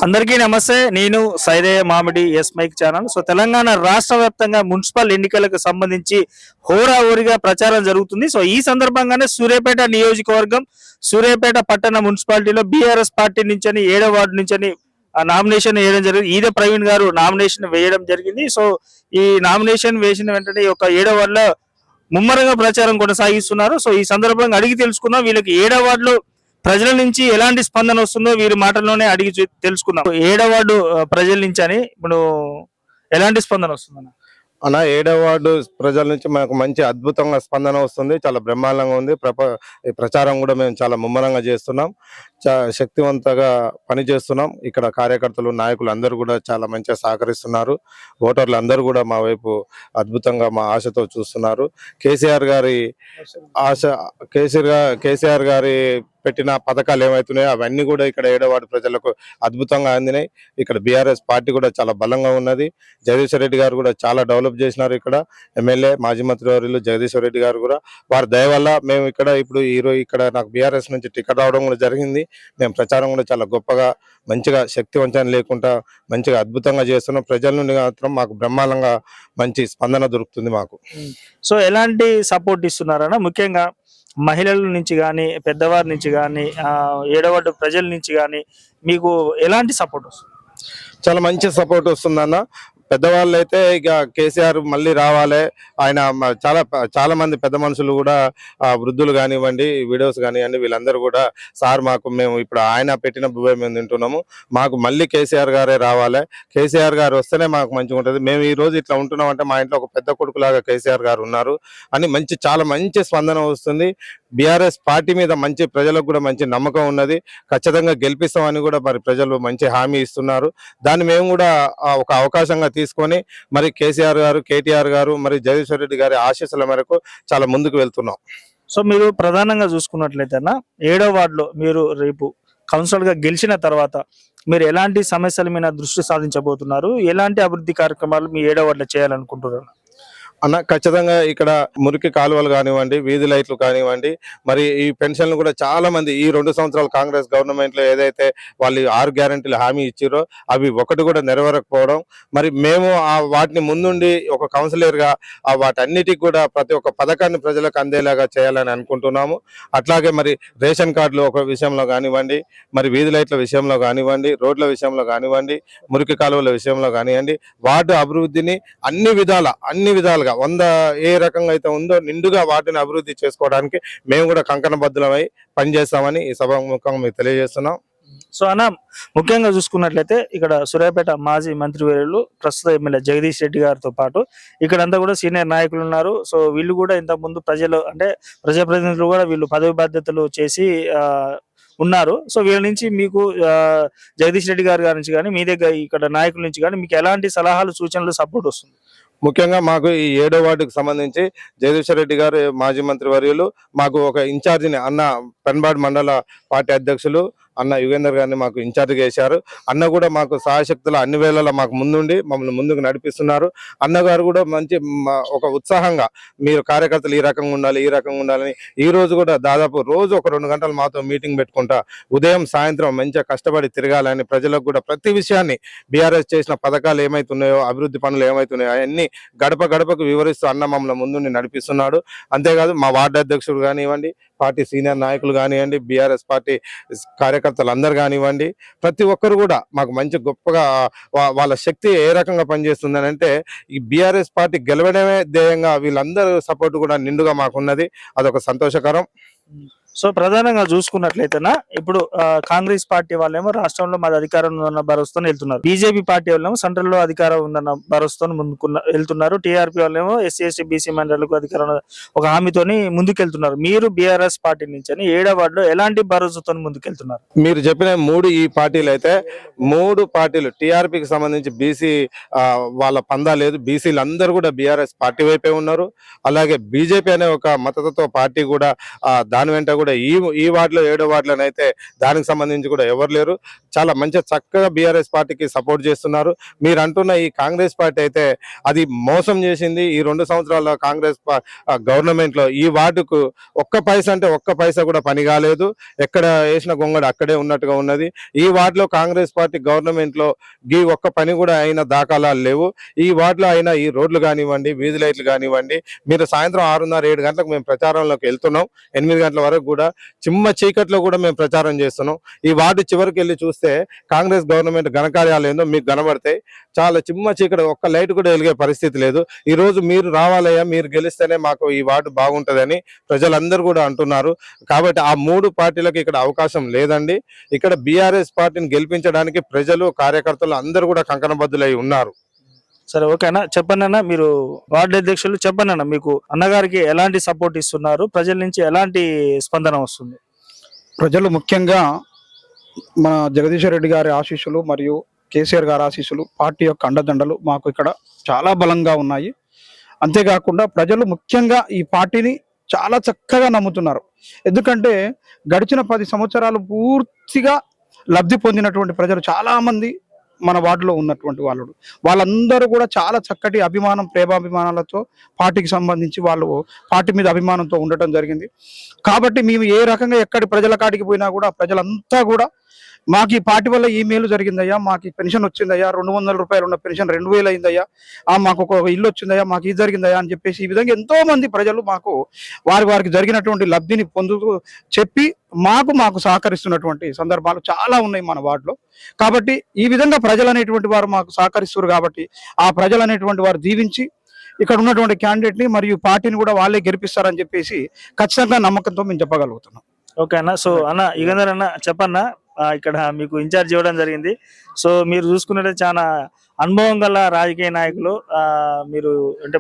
అందరికీ నమస్తే. నేను Saidaiah Mamidi S mike channel. So Telangana రాష్ట్ర వ్యాప్తంగా మున్సిపల్ ఎన్నికలకు సంబంధించి హోరాహోరీగా ప్రచారం జరుగుతుంది. సో ఈ సందర్భంగానే సూర్యాపేట నియోజకవర్గం సూర్యాపేట పట్టణ మున్సిపాలిటీలో బీఆర్ఎస్ పార్టీ నుంచి 7వ వార్డు నుంచి నామినేషన్ వేయడం జరిగింది. ఈద ప్రవీణ్ గారు నామినేషన్ వేయడం జరిగింది. సో ఈ నామినేషన్ వేసిన వెంటనే ఒక 7వ వార్డులో ముమ్మరంగా ప్రచారం కొనసాగిస్తున్నారు. సో ఈ సందర్భంగా అడిగి తెలుసుకుందాం వీళ్ళకి 7వ వార్డులో ప్రజల నుంచి ఎలాంటి స్పందన వస్తుందో వీరి మాటల్లోనే అడిగి తెలుసుకుందాం. 7వ వార్డు ప్రజల నుంచి అని ఇప్పుడు ఎలాంటి స్పందన వస్తుందన్న? 7వ వార్డు ప్రజల నుంచి మనకు మంచి అద్భుతంగా స్పందన వస్తుంది. చాలా బ్రహ్మాండంగా ఉంది. ప్రచారం కూడా మేము చాలా ముమ్మరంగా చేస్తున్నాం. శక్తివంతంగా పనిచేస్తున్నాం. ఇక్కడ కార్యకర్తలు నాయకులు అందరూ కూడా చాలా మంచిగా సహకరిస్తున్నారు. ఓటర్లు అందరూ కూడా మా వైపు అద్భుతంగా మా ఆశతో చూస్తున్నారు. కేసీఆర్ గారి పెట్టిన పథకాలు ఏమైతున్నాయో అవన్నీ కూడా ఇక్కడ 7వ వార్డు ప్రజలకు అద్భుతంగా అందినాయి. ఇక్కడ బీఆర్ఎస్ పార్టీ కూడా చాలా బలంగా ఉన్నది. జగదీశ్వర్ రెడ్డి గారు కూడా చాలా డెవలప్ చేసినారు. ఇక్కడ ఎమ్మెల్యే మాజీ మంత్రివర్యులు జగదీశ్వర్ రెడ్డి గారు కూడా వారి దయ వల్ల మేము ఇప్పుడు ఈరోజు ఇక్కడ నాకు బీఆర్ఎస్ నుంచి టికెట్ రావడం కూడా జరిగింది. మేము ప్రచారం కూడా చాలా గొప్పగా మంచిగా శక్తివంతం లేకుండా మంచిగా అద్భుతంగా చేస్తున్నాం. ప్రజల నుండి మాత్రం మాకు బ్రహ్మాండంగా మంచి స్పందన దొరుకుతుంది మాకు. సో ఎలాంటి సపోర్ట్ ఇస్తున్నారన్న? ముఖ్యంగా మహిళల నుంచి కానీ పెద్దవారి నుంచి కానీ 7వ వార్డు ప్రజల నుంచి కానీ మీకు ఎలాంటి సపోర్ట్ వస్తుంది? చాలా మంచి సపోర్ట్ వస్తుందన్న. పెద్దవాళ్ళు అయితే ఇక కేసీఆర్ మళ్ళీ రావాలి. ఆయన చాలా మంది పెద్ద మనుషులు కూడా వృద్ధులు కానివ్వండి, వీడియోస్ కానివ్వండి, వీళ్ళందరూ కూడా సార్ మేము ఇప్పుడు ఆయన పెట్టిన భూమి మేము తింటున్నాము, మాకు మళ్ళీ కేసీఆర్ గారే రావాలి, కేసీఆర్ గారు వస్తేనే మాకు మంచిగా ఉంటుంది, మేము ఈ రోజు ఇట్లా ఉంటున్నాం అంటే మా ఇంట్లో ఒక పెద్ద కొడుకులాగా కేసీఆర్ గారు ఉన్నారు అని చాలా మంచి స్పందన వస్తుంది. బీఆర్ఎస్ పార్టీ మీద ప్రజలకు కూడా మంచి నమ్మకం ఉన్నది. ఖచ్చితంగా గెలిపిస్తామని కూడా మరి ప్రజలు మంచి హామీ ఇస్తున్నారు. దాన్ని మేము కూడా ఒక అవకాశంగా తీసుకొని మరి కేసీఆర్ గారు, కేటీఆర్ గారు, మరి జగదీశ్వర్ రెడ్డి గారి ఆశీస్సుల మేరకు చాలా ముందుకు వెళ్తున్నాం. సో మీరు ప్రధానంగా చూసుకున్నట్లయితే 7వ వార్డులో మీరు రేపు కౌన్సిలర్ గా గెలిచిన తర్వాత మీరు ఎలాంటి సమస్యల మీద దృష్టి సాధించబోతున్నారు? ఎలాంటి అభివృద్ధి కార్యక్రమాలు మీ 7వ వార్డులో చేయాలనుకుంటున్నారు? ఖచ్చితంగా ఇక్కడ మురికి కాలువలు కానివ్వండి, వీధి లైట్లు కానివ్వండి, మరి ఈ పెన్షన్లు కూడా చాలా మంది ఈ 2 సంవత్సరాలు కాంగ్రెస్ గవర్నమెంట్ లో ఏదైతే వాళ్ళు 6 గ్యారెంటీలు హామీ ఇచ్చారో అవి ఒకటి కూడా నెరవేరకపోవడం, మరి మేము వాటిని ముందుండి ఒక కౌన్సిలర్ గా వాటన్నిటికి కూడా ప్రతి ఒక్క పథకాన్ని ప్రజలకు అందేలాగా చేయాలని అనుకుంటున్నాము. అట్లాగే మరి రేషన్ కార్డులు ఒక విషయంలో కానివ్వండి, మరి వీధి లైట్ల విషయంలో కానివ్వండి, రోడ్ల విషయంలో కానివ్వండి, మురికి కాలువల విషయంలో కానివ్వండి, వార్డు అభివృద్ధిని అన్ని విధాలుగా 100 ఏ రకంగా అయితే ఉందో నిండుగా వాటిని అభివృద్ధి చేసుకోవడానికి మేము కూడా కంకణబద్ధులమై పనిచేస్తామని ఈ సభాముఖంగా మీకు తెలియజేస్తున్నాం. సో ముఖ్యంగా చూసుకున్నట్లయితే ఇక్కడ సూర్యాపేట మాజీ మంత్రివర్యులు ప్రస్తుత ఎమ్మెల్యే జగదీష్ రెడ్డి గారితో పాటు ఇక్కడంతా కూడా సీనియర్ నాయకులు ఉన్నారు. సో వీళ్ళు కూడా ఇంతకుముందు ప్రజాప్రతినిధులు కూడా వీళ్ళు పదవి బాధ్యతలు చేసి ఉన్నారు. సో వీళ్ళ నుంచి మీకు జగదీష్ రెడ్డి గారి నుంచి కానీ మీ దగ్గర ఇక్కడ నాయకుల నుంచి కానీ మీకు ఎలాంటి సలహాలు, సూచనలు, సపోర్ట్ వస్తుంది? ముఖ్యంగా మాకు ఈ 7వ వార్డుకు సంబంధించి జగదీశ్వర్ రెడ్డి గారు మాజీ మంత్రి వర్యులు మాకు ఒక ఇన్ఛార్జిని పెన్బాడ్ మండల పార్టీ అధ్యక్షులు యుగేందర్ గారిని మాకు ఇన్ఛార్జిగా వేశారు. కూడా మాకు సహాయశక్తులు అన్ని వేళలా మాకు ముందుండి మమ్మల్ని ముందుకు నడిపిస్తున్నారు. అన్నగారు కూడా మంచి ఒక ఉత్సాహంగా మీరు కార్యకర్తలు ఈ రకంగా ఉండాలని ఈ రోజు కూడా దాదాపు రోజు ఒక 2 గంటలు మాతో మీటింగ్ పెట్టుకుంటా ఉదయం సాయంత్రం మంచిగా కష్టపడి తిరగాలని ప్రజలకు కూడా ప్రతి విషయాన్ని బీఆర్ఎస్ చేసిన పథకాలు ఏమైతున్నాయో, అభివృద్ధి పనులు ఏమైతున్నాయో అవన్నీ గడపకు వివరిస్తూ మమ్మల్ని ముందుండి నడిపిస్తున్నాడు. అంతేకాదు మా వార్డు అధ్యక్షుడు కానివ్వండి, పార్టీ సీనియర్ నాయకులు కానివ్వండి, బీఆర్ఎస్ పార్టీ కార్యకర్తలు అందరు కానివ్వండి, ప్రతి ఒక్కరు కూడా మాకు మంచి గొప్పగా వాళ్ళ శక్తి ఏ రకంగా పనిచేస్తుందని అంటే ఈ బీఆర్ఎస్ పార్టీ గెలవడమే ధ్యేయంగా వీళ్ళందరూ సపోర్ట్ కూడా నిండుగా మాకున్నది. అదొక సంతోషకరం. సో ప్రధానంగా చూసుకున్నట్లయితేనా ఇప్పుడు కాంగ్రెస్ పార్టీ వాళ్ళేమో రాష్ట్రంలో మాది అధికారం ఉన్న భరోసాతో వెళ్తున్నారు. బీజేపీ పార్టీ వాళ్ళేమో సెంట్రల్ లో అధికారం ఉందన్న భరోసాతో ముందుకు వెళ్తున్నారు. టీఆర్పీ వాళ్ళేమో ఎస్సీ ఎస్టీ బీసీ మండలకు అధికారం ఒక హామీతోని ముందుకెళ్తున్నారు. మీరు బీఆర్ఎస్ పార్టీ నుంచి అని 7వ వార్డులో ఎలాంటి భరోసాతో ముందుకెళ్తున్నారు? మీరు చెప్పిన ఈ పార్టీలు అయితే 3 పార్టీలు టీఆర్పీకి సంబంధించి బీసీ వాళ్ళ పందా లేదు. బీసీలు అందరూ కూడా బీఆర్ఎస్ పార్టీ వైపే ఉన్నారు. అలాగే బీజేపీ అనే ఒక మతతత్వ పార్టీ కూడా దాని వెంట కూడా ఈ వార్డులో 7వ వార్డులోనైతే దానికి సంబంధించి కూడా ఎవరు లేరు. చాలా మంచి చక్కగా బీఆర్ఎస్ పార్టీకి సపోర్ట్ చేస్తున్నారు. మీరు అంటున్న ఈ కాంగ్రెస్ పార్టీ అయితే అది మోసం చేసింది. ఈ 2 సంవత్సరాల కాంగ్రెస్ గవర్నమెంట్ లో ఈ వార్డుకు ఒక్క పైసా అంటే ఒక్క పైసా కూడా పని కాలేదు. ఎక్కడ వేసిన గొంగడు అక్కడే ఉన్నట్టుగా ఉన్నది. ఈ వార్డులో కాంగ్రెస్ పార్టీ గవర్నమెంట్ లో ఈ ఒక్క పని కూడా అయిన దాఖలాలు లేవు. ఈ వార్డులో అయినా ఈ రోడ్లు కానివ్వండి, వీధి లైట్లు కానివ్వండి, మీరు సాయంత్రం 6:30 7 గంటలకు మేము ప్రచారంలోకి వెళ్తున్నాం. 8 గంటల వరకు కూడా చిమ్మ చీకట్లో కూడా మేము ప్రచారం చేస్తున్నాం. ఈ వార్డు చివరికి వెళ్ళి చూస్తే కాంగ్రెస్ గవర్నమెంట్ ఘనకార్యాలు ఏందో మీకు కనబడతాయి. చాలా చిమ్మ చీకటి, ఒక్క లైట్ కూడా వెలిగే పరిస్థితి లేదు. ఈ రోజు మీరు రావాలయ్యా, మీరు గెలిస్తేనే మాకు ఈ వార్డు బాగుంటదని ప్రజలందరూ కూడా అంటున్నారు. కాబట్టి ఆ 3 పార్టీలకు ఇక్కడ అవకాశం లేదండి. ఇక్కడ బీఆర్ఎస్ పార్టీని గెలిపించడానికి ప్రజలు, కార్యకర్తలు అందరూ కూడా కంకణబద్దులై ఉన్నారు. సరే, ఓకేనా. చెప్పండి అన్న, మీరు వార్డు అధ్యక్షులు చెప్పండి అన్న, మీకు అన్నగారికి ఎలాంటి సపోర్ట్ ఇస్తున్నారు? ప్రజల నుంచి ఎలాంటి స్పందన వస్తుంది? ప్రజలు ముఖ్యంగా మన జగదీశ్వర్ రెడ్డి గారి ఆశీస్సులు మరియు కేసీఆర్ గారి ఆశీస్సులు, పార్టీ యొక్క అండదండలు మాకు ఇక్కడ చాలా బలంగా ఉన్నాయి. అంతేకాకుండా ప్రజలు ముఖ్యంగా ఈ పార్టీని చాలా చక్కగా నమ్ముతున్నారు. ఎందుకంటే గడిచిన 10 సంవత్సరాలు పూర్తిగా లబ్ధి పొందినటువంటి ప్రజలు చాలా మంది మన వార్డులో ఉన్నటువంటి వాళ్ళందరూ కూడా చాలా చక్కటి అభిమానం, ప్రేమాభిమానాలతో పార్టీకి సంబంధించి వాళ్ళు పార్టీ మీద అభిమానంతో ఉండటం జరిగింది. కాబట్టి మేము ఏ రకంగా ఎక్కడి ప్రజల కాడికి పోయినా కూడా ప్రజలంతా కూడా మాకు ఈ పార్టీ వల్ల ఈ మేలు జరిగిందయ్యా, మాకు ఈ పెన్షన్ వచ్చిందయ్యా, 200 రూపాయలు ఉన్న పెన్షన్ 2000 అయిందయ్యా, మాకు ఒక ఇల్లు వచ్చిందయ్యా, మాకు ఇది జరిగిందయ్యా అని చెప్పేసి ఈ విధంగా ఎంతో మంది ప్రజలు మాకు వారికి జరిగినటువంటి లబ్ధిని పొందుతూ చెప్పి మాకు సహకరిస్తున్నటువంటి సందర్భాలు చాలా ఉన్నాయి మన వార్డులో. కాబట్టి ఈ విధంగా ప్రజలు అనేటువంటి వారు మాకు సహకరిస్తున్నారు. కాబట్టి ఆ ప్రజలు అనేటువంటి వారు దీవించి ఇక్కడ ఉన్నటువంటి క్యాండిడేట్ ని మరియు పార్టీని కూడా వాళ్ళే గెలిపిస్తారని చెప్పేసి ఖచ్చితంగా నమ్మకంతో మేము చెప్పగలుగుతున్నాం. ఓకే అన్న. సో అన్న యుగంధర్ అన్న చెప్పన్నా, ఇక్కడ మీకు ఇన్ఛార్జ్ ఇవ్వడం జరిగింది. సో మీరు చూసుకున్నట్టే చాలా అనుభవం గల రాజకీయ నాయకులు, మీరు అంటే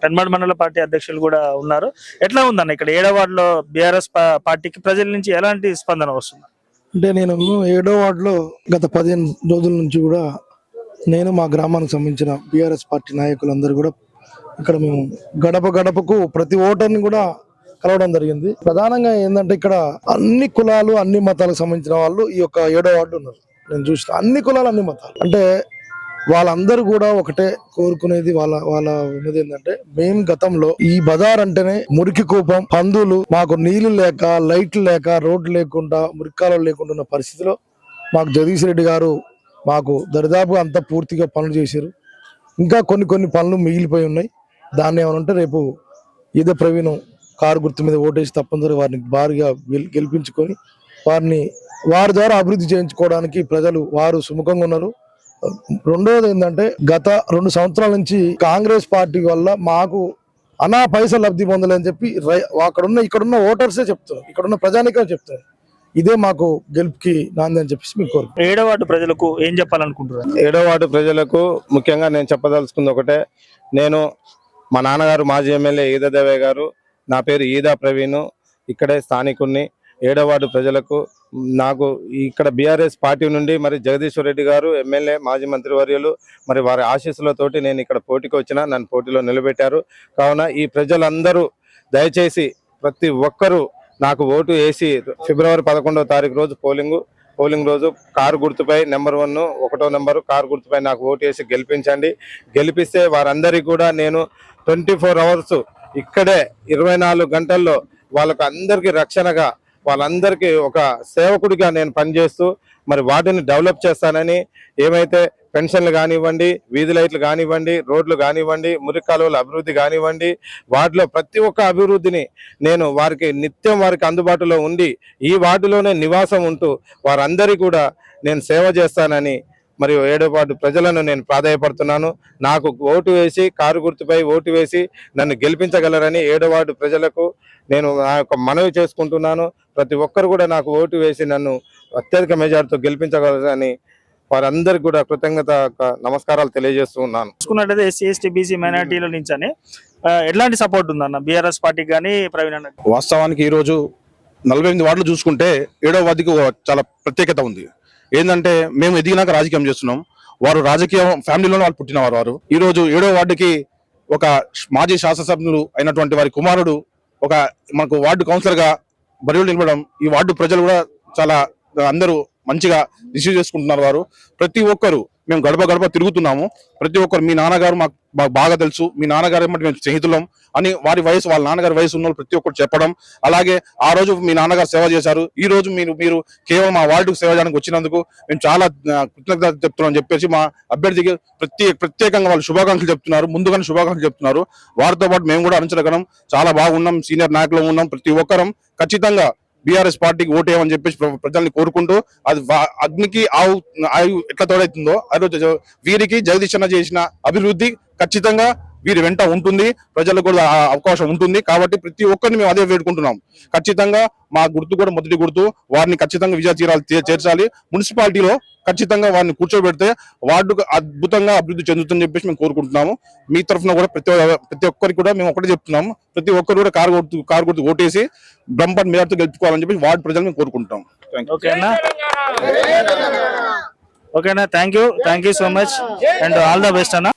పెన్మాడ్ మండల పార్టీ అధ్యక్షులు కూడా ఉన్నారు. ఎట్లా ఉందన్న ఇక్కడ 7వ వార్డులో బీఆర్ఎస్ పార్టీకి ప్రజల నుంచి ఎలాంటి స్పందన వస్తుంది? అంటే నేను 7వ వార్డులో గత 15 రోజుల నుంచి కూడా నేను మా గ్రామానికి సంబంధించిన బీఆర్ఎస్ పార్టీ నాయకులందరూ కూడా ఇక్కడ మేము గడప గడపకు ప్రతి ఓటర్ని కూడా కలవడం జరిగింది. ప్రధానంగా ఏంటంటే ఇక్కడ అన్ని కులాలు, అన్ని మతాలకు సంబంధించిన వాళ్ళు ఈ యొక్క 7వ వార్డు ఉన్నారు. నేను చూసిన అన్ని కులాలు, అన్ని మతాలు, అంటే వాళ్ళందరూ కూడా ఒకటే కోరుకునేది, వాళ్ళ ఉన్నది ఏంటంటే మేము గతంలో ఈ బజార్ అంటేనే మురికి కూపం, పందులు, మాకు నీళ్లు లేక, లైట్లు లేక, రోడ్లు లేకుండా, మురికాలు లేకుండా ఉన్న పరిస్థితిలో మాకు జగదీష్ రెడ్డి గారు మాకు దరిదాపుగా అంతా పూర్తిగా పనులు చేశారు. ఇంకా కొన్ని పనులు మిగిలిపోయి ఉన్నాయి. దాన్ని ఏమనంటే రేపు ఈద ప్రవీణ్ కారు గుర్తు మీద ఓటేసి తప్పనిసరిగా వారిని భారీగా గెలిపించుకొని వారి ద్వారా అభివృద్ధి చేయించుకోవడానికి వారు సుముఖంగా ఉన్నారు. రెండోది ఏంటంటే గత 2 సంవత్సరాల నుంచి కాంగ్రెస్ పార్టీ వల్ల మాకు పైసలు లబ్ధి పొందలేని చెప్పి ఇక్కడున్న ఓటర్సే చెప్తున్నారు, ఇక్కడున్న ప్రజానికం చెప్తున్నారు. ఇదే మాకు గెలుపుకి నాంది అని చెప్పేసి మీకు కోరు. 7వ వార్డు ప్రజలకు ఏం చెప్పాలనుకుంటున్నారు? 7వ వార్డు ప్రజలకు ముఖ్యంగా నేను చెప్పదలుచుకుంది ఒకటే. నేను మా నాన్నగారు మాజీ ఎమ్మెల్యే ఈదదేవయ్య గారు, నా పేరు ఈదా ప్రవీణ్, ఇక్కడే స్థానికుడిని. 7వ వార్డు ప్రజలకు నాకు ఇక్కడ బీఆర్ఎస్ పార్టీ నుండి మరి జగదీశ్వర్ రెడ్డి గారు ఎమ్మెల్యే, మాజీ మంత్రివర్యులు, మరి వారి ఆశీస్సులతోటి నేను ఇక్కడ పోటీకి వచ్చిన, నన్ను పోటీలో నిలబెట్టారు. కావున ఈ ప్రజలందరూ దయచేసి ప్రతి ఒక్కరూ నాకు ఓటు వేసి ఫిబ్రవరి 11వ తారీఖు రోజు పోలింగ్ రోజు కారు గుర్తుపై నెంబర్ 1 నెంబరు కారు గుర్తుపై నాకు ఓటు వేసి గెలిపించండి. గెలిపిస్తే వారందరికీ కూడా నేను 24 అవర్స్ ఇక్కడే 24 గంటల్లో వాళ్ళకు అందరికీ రక్షణగా, వాళ్ళందరికీ ఒక సేవకుడిగా నేను పనిచేస్తూ మరి వాటిని డెవలప్ చేస్తానని, ఏమైతే పెన్షన్లు కానివ్వండి, వీధి లైట్లు కానివ్వండి, రోడ్లు కానివ్వండి, మురికి కాలువల అభివృద్ధి కానివ్వండి, వార్డులో ప్రతి ఒక్క అభివృద్ధిని నేను నిత్యం వారికి అందుబాటులో ఉండి ఈ వార్డులోనే నివాసం ఉంటూ వారందరికీ కూడా నేను సేవ చేస్తానని మరియు 7వ వార్డు ప్రజలను నేను ప్రాధాయపడుతున్నాను. నాకు ఓటు వేసి కారు గుర్తుపై ఓటు వేసి నన్ను గెలిపించగలరని 7వ వార్డు ప్రజలకు నేను నా యొక్క మనవి చేసుకుంటున్నాను. ప్రతి ఒక్కరు కూడా నాకు ఓటు వేసి నన్ను అత్యధిక మెజార్టీతో గెలిపించగలరని వారందరికీ కూడా కృతజ్ఞత నమస్కారాలు తెలియజేస్తూ ఉన్నాను. చూసుకున్నట్లయితే ఎస్సీ ఎస్టీ బీసీ మైనార్టీల నుంచి అని ఎట్లాంటి సపోర్ట్ ఉందన్న బీఆర్ఎస్ పార్టీకి కానీ ప్రవీణ్ అన్న? వాస్తవానికి ఈరోజు 48 వార్డులు చూసుకుంటే 7వ వార్డుకి చాలా ప్రత్యేకత ఉంది. ఏంటంటే మేము ఎదిగినాక రాజకీయం చేస్తున్నాం, వారు రాజకీయ ఫ్యామిలీలోనే వాళ్ళు పుట్టినవారు. వారు ఈ రోజు 7వ వార్డుకి ఒక మాజీ శాసనసభ్యులు అయినటువంటి వారి కుమారుడు ఒక మనకు వార్డు కౌన్సిలర్ గా బరిలో నిలబడడం ఈ వార్డు ప్రజలు కూడా చాలా అందరూ మంచిగా రిసీవ్ చేసుకుంటున్నారు. వారు ప్రతి ఒక్కరు మేము గడప గడప తిరుగుతున్నాము. ప్రతి ఒక్కరు మీ నాన్నగారు మాకు బాగా తెలుసు, మీ నాన్నగారు ఏమంటే మేము స్నేహితులం అని వారి వయసు వాళ్ళ నాన్నగారి వయసు ఉన్న ప్రతి ఒక్కరు చెప్పడం. అలాగే ఆ రోజు మీ నాన్నగారు సేవ చేశారు, ఈ రోజు మీరు కేవలం మా వార్డుకు సేవ చేయడానికి వచ్చినందుకు మేము చాలా కృతజ్ఞత చెప్తున్నాం చెప్పేసి మా అభ్యర్థికి ప్రత్యేకంగా వాళ్ళు శుభాకాంక్షలు చెప్తున్నారు, ముందుగానే శుభాకాంక్షలు చెప్తున్నారు. వారితో పాటు మేము కూడా అనుచరగలం చాలా బాగున్నాం, సీనియర్ నాయకులు ఉన్నాం. ప్రతి ఒక్కరం ఖచ్చితంగా బీఆర్ఎస్ పార్టీకి ఓటేయమని చెప్పేసి ప్రజల్ని కోరుకుంటూ, అది అగ్నికి ఆవు ఎట్లా తోడైతుందో ఆ రోజు వీరికి జగదీష్ అన్న చేసిన అభివృద్ధి ఖచ్చితంగా వీరి వెంట ఉంటుంది, ప్రజలకు కూడా అవకాశం ఉంటుంది. కాబట్టి ప్రతి ఒక్కరిని మేము అదే వేడుకుంటున్నాం. ఖచ్చితంగా మా గుర్తు కూడా మొదటి గుర్తు, వారిని ఖచ్చితంగా విజయ తీరాలు చేర్చాలి. మున్సిపాలిటీలో ఖచ్చితంగా వారిని కూర్చోబెడితే వార్డుకు అద్భుతంగా అభివృద్ధి చెందుతుందని చెప్పేసి మేము కోరుకుంటున్నాము. మీ తరఫున కూడా ప్రతి ఒక్కరికి కూడా మేము ఒకటే చెప్తున్నాము, ప్రతి ఒక్కరు కూడా కారు గుర్తు ఓటేసి బ్రహ్మపట్ మేయర్తో గెలుపుకోవాలని చెప్పి వార్డు ప్రజలు మేము కోరుకుంటున్నాం. ఓకేనా, thank you so much and all the best అన్న.